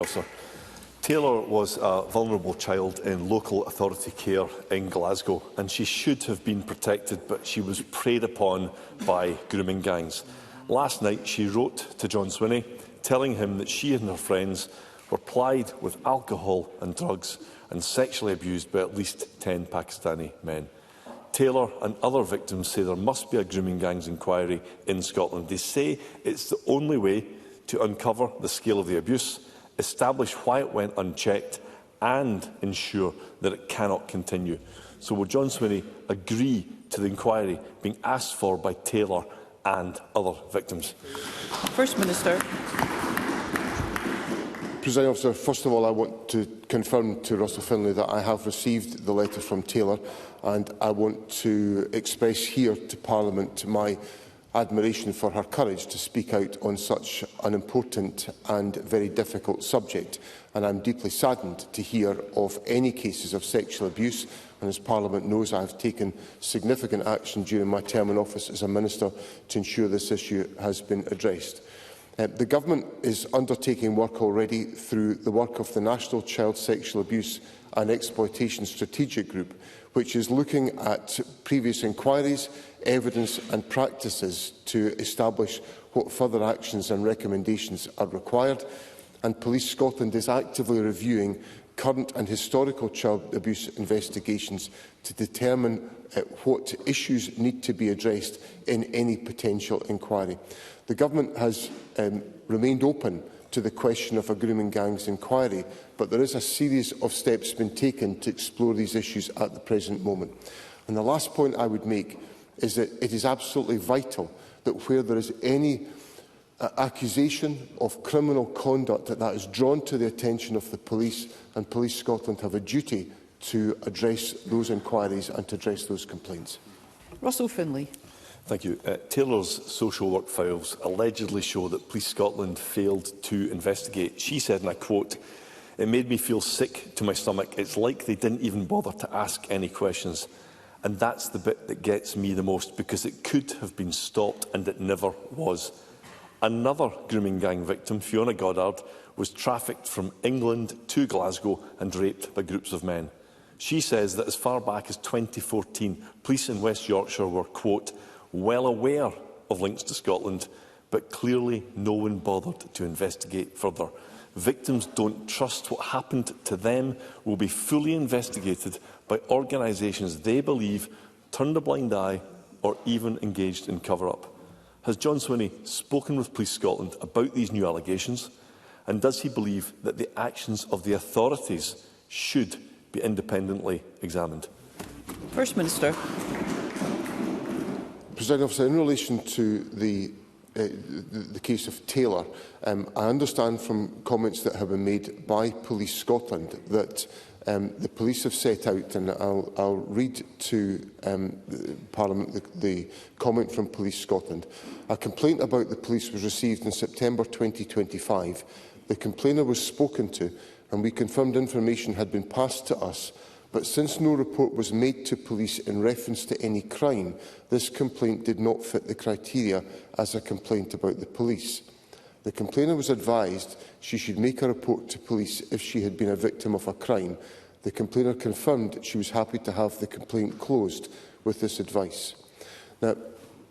Officer. Taylor was a vulnerable child in local authority care in Glasgow, and she should have been protected, but she was preyed upon by grooming gangs. Last night, she wrote to John Swinney, telling him that she and her friends were plied with alcohol and drugs and sexually abused by at least 10 Pakistani men. Taylor and other victims say there must be a grooming gangs inquiry in Scotland. They say it's the only way to uncover the scale of the abuse, establish why it went unchecked and ensure that it cannot continue. So will John Swinney agree to the inquiry being asked for by Taylor and other victims? First Minister. Presiding Officer, first of all, I want to confirm to Russell Findlay that I have received the letter from Taylor, and I want to express here to Parliament my admiration for her courage to speak out on such an important and very difficult subject. And I am deeply saddened to hear of any cases of sexual abuse. And as Parliament knows, I have taken significant action during my term in office as a Minister to ensure this issue has been addressed. The Government is undertaking work already through the work of the National Child Sexual Abuse and Exploitation Strategic Group, which is looking at previous inquiries, evidence and practices to establish what further actions and recommendations are required. And Police Scotland is actively reviewing current and historical child abuse investigations to determine what issues need to be addressed in any potential inquiry. The Government has remained open to the question of a grooming gangs inquiry, but there is a series of steps being taken to explore these issues at the present moment. And the last point I would make is that it is absolutely vital that where there is any accusation of criminal conduct that is drawn to the attention of the police, and Police Scotland have a duty to address those inquiries and to address those complaints. Russell Findlay. Thank you. Taylor's social work files allegedly show that Police Scotland failed to investigate. She said, and I quote, "It made me feel sick to my stomach. It's like they didn't even bother to ask any questions. And that's the bit that gets me the most, because it could have been stopped and it never was." Another grooming gang victim, Fiona Goddard, was trafficked from England to Glasgow and raped by groups of men. She says that as far back as 2014, police in West Yorkshire were, quote, "well aware of links to Scotland, but clearly no one bothered to investigate further. Victims don't trust what happened to them will be fully investigated by organisations they believe turned a blind eye or even engaged in cover-up." Has John Swinney spoken with Police Scotland about these new allegations? And does he believe that the actions of the authorities should be independently examined? First Minister. Presiding Officer, in relation to the case of Taylor, I understand from comments that have been made by Police Scotland that the police have set out, and I'll read to Parliament the comment from Police Scotland. A complaint about the police was received in September 2025. The complainer was spoken to, and we confirmed information had been passed to us. But since no report was made to police in reference to any crime, this complaint did not fit the criteria as a complaint about the police. The complainer was advised she should make a report to police if she had been a victim of a crime. The complainer confirmed she was happy to have the complaint closed with this advice. Now,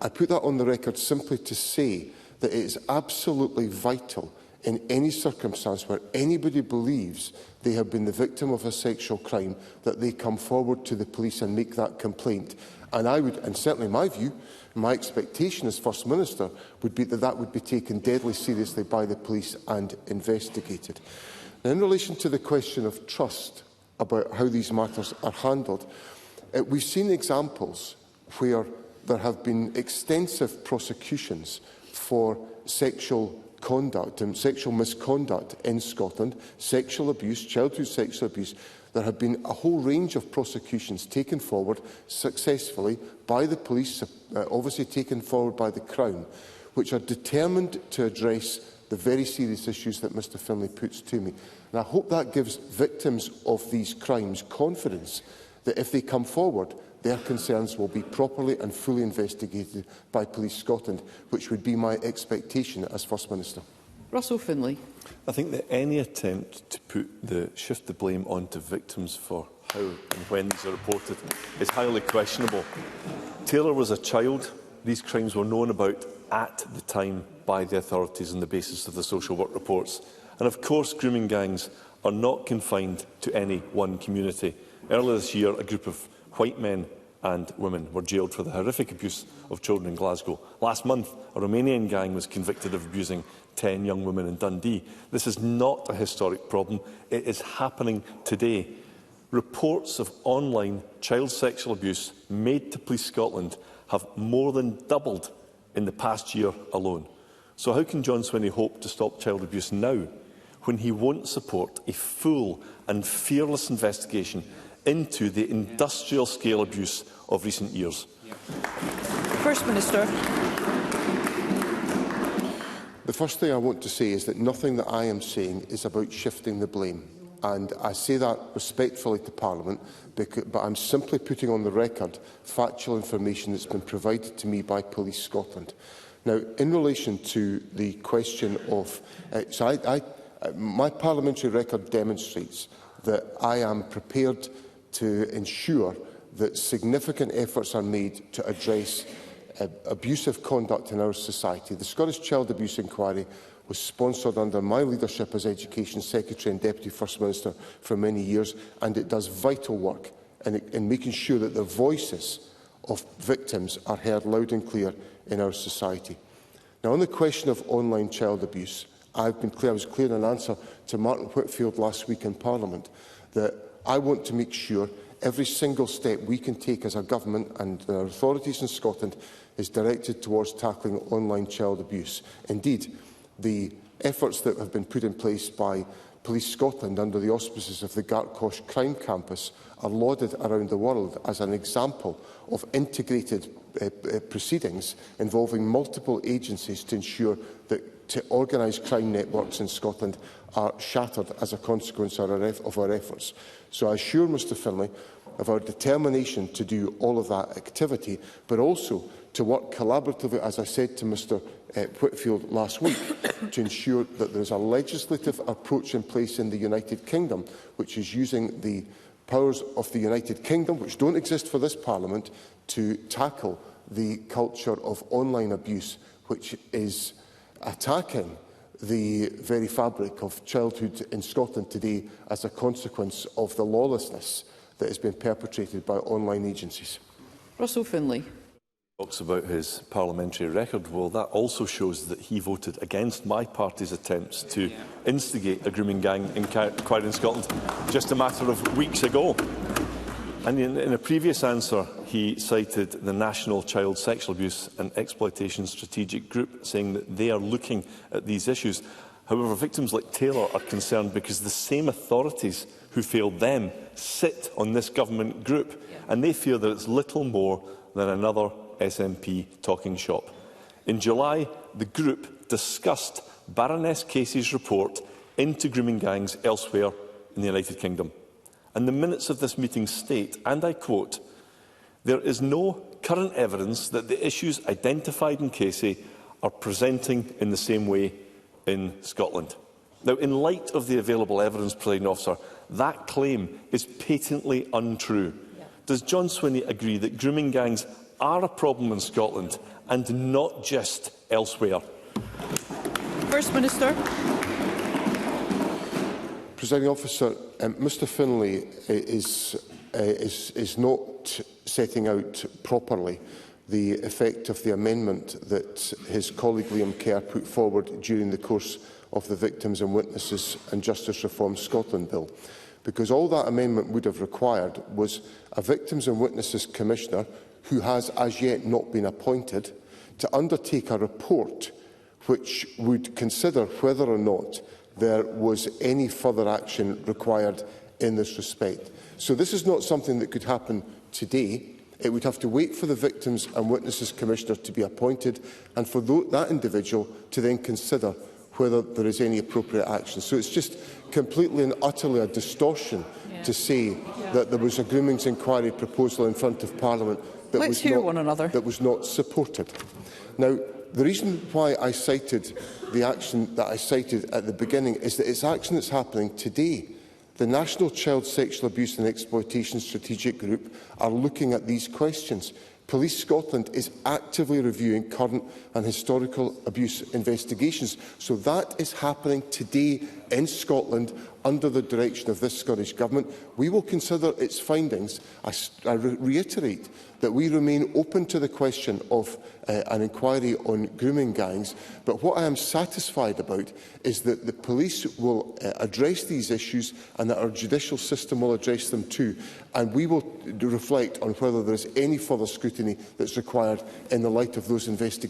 I put that on the record simply to say that it is absolutely vital in any circumstance where anybody believes they have been the victim of a sexual crime that they come forward to the police and make that complaint. And I would, and certainly my view, my expectation as First Minister would be that that would be taken deadly seriously by the police and investigated. Now, in relation to the question of trust about how these matters are handled, we've seen examples where there have been extensive prosecutions for sexual conduct and sexual misconduct in Scotland, sexual abuse, childhood sexual abuse. There have been a whole range of prosecutions taken forward successfully by the police, obviously taken forward by the Crown, which are determined to address the very serious issues that Mr Findlay puts to me. And I hope that gives victims of these crimes confidence that if they come forward, their concerns will be properly and fully investigated by Police Scotland, which would be my expectation as First Minister. Russell Findlay. I think that any attempt to shift the blame onto victims for how and when these are reported is highly questionable. Taylor was a child. These crimes were known about at the time by the authorities on the basis of the social work reports. And of course, grooming gangs are not confined to any one community. Earlier this year, a group of white men and women were jailed for the horrific abuse of children in Glasgow. Last month, a Romanian gang was convicted of abusing 10 young women in Dundee. This is not a historic problem. It is happening today. Reports of online child sexual abuse made to Police Scotland have more than doubled in the past year alone. So how can John Swinney hope to stop child abuse now, when he won't support a full and fearless investigation into the industrial-scale abuse of recent years? First Minister. The first thing I want to say is that nothing that I am saying is about shifting the blame. And I say that respectfully to Parliament, but I'm simply putting on the record factual information that's been provided to me by Police Scotland. Now, in relation to the question of... my parliamentary record demonstrates that I am prepared to ensure that significant efforts are made to address abusive conduct in our society. The Scottish Child Abuse Inquiry was sponsored under my leadership as Education Secretary and Deputy First Minister for many years, and it does vital work in making sure that the voices of victims are heard loud and clear in our society. Now, on the question of online child abuse, I was clear in an answer to Martin Whitfield last week in Parliament that I want to make sure every single step we can take as a government and our authorities in Scotland is directed towards tackling online child abuse. Indeed, the efforts that have been put in place by Police Scotland under the auspices of the Gartcosh Crime Campus are lauded around the world as an example of integrated proceedings involving multiple agencies to ensure that organised crime networks in Scotland are shattered as a consequence of our efforts. So I assure Mr Findlay of our determination to do all of that activity, but also to work collaboratively, as I said to Mr Whitfield last week, to ensure that there is a legislative approach in place in the United Kingdom, which is using the powers of the United Kingdom, which don't exist for this Parliament, to tackle the culture of online abuse, which is attacking the very fabric of childhood in Scotland today as a consequence of the lawlessness that has been perpetrated by online agencies. Russell Findlay. Talks about his parliamentary record. Well, that also shows that he voted against my party's attempts to instigate a grooming gang inquiry in Scotland just a matter of weeks ago. And in a previous answer, he cited the National Child Sexual Abuse and Exploitation Strategic Group, saying that they are looking at these issues. However, victims like Taylor are concerned because the same authorities who failed them sit on this government group, and they fear that it's little more than another SNP talking shop. In July, the group discussed Baroness Casey's report into grooming gangs elsewhere in the United Kingdom. And the minutes of this meeting state, and I quote, "There is no current evidence that the issues identified in Casey are presenting in the same way in Scotland." Now, in light of the available evidence, Presiding Officer, that claim is patently untrue. Does John Swinney agree that grooming gangs are a problem in Scotland and not just elsewhere? First Minister. Presiding Officer, Mr Findlay is not setting out properly the effect of the amendment that his colleague Liam Kerr put forward during the course of the Victims and Witnesses and Justice Reform Scotland Bill. Because all that amendment would have required was a Victims and Witnesses Commissioner, who has as yet not been appointed, to undertake a report which would consider whether or not there was any further action required in this respect. So this is not something that could happen today. It would have to wait for the Victims and Witnesses Commissioner to be appointed and for that individual to then consider whether there is any appropriate action. So it's just completely and utterly a distortion to say that there was a groomings inquiry proposal in front of Parliament that was not supported. Now, the reason why I cited the action that I cited at the beginning is that it's action that's happening today. The National Child Sexual Abuse and Exploitation Strategic Group are looking at these questions. Police Scotland is actively reviewing current and historical abuse investigations. So that is happening today in Scotland under the direction of this Scottish Government. We will consider its findings. I reiterate that we remain open to the question of an inquiry on grooming gangs, but what I am satisfied about is that the police will address these issues and that our judicial system will address them too, and we will reflect on whether there is any further scrutiny that's required in the light of those investigations.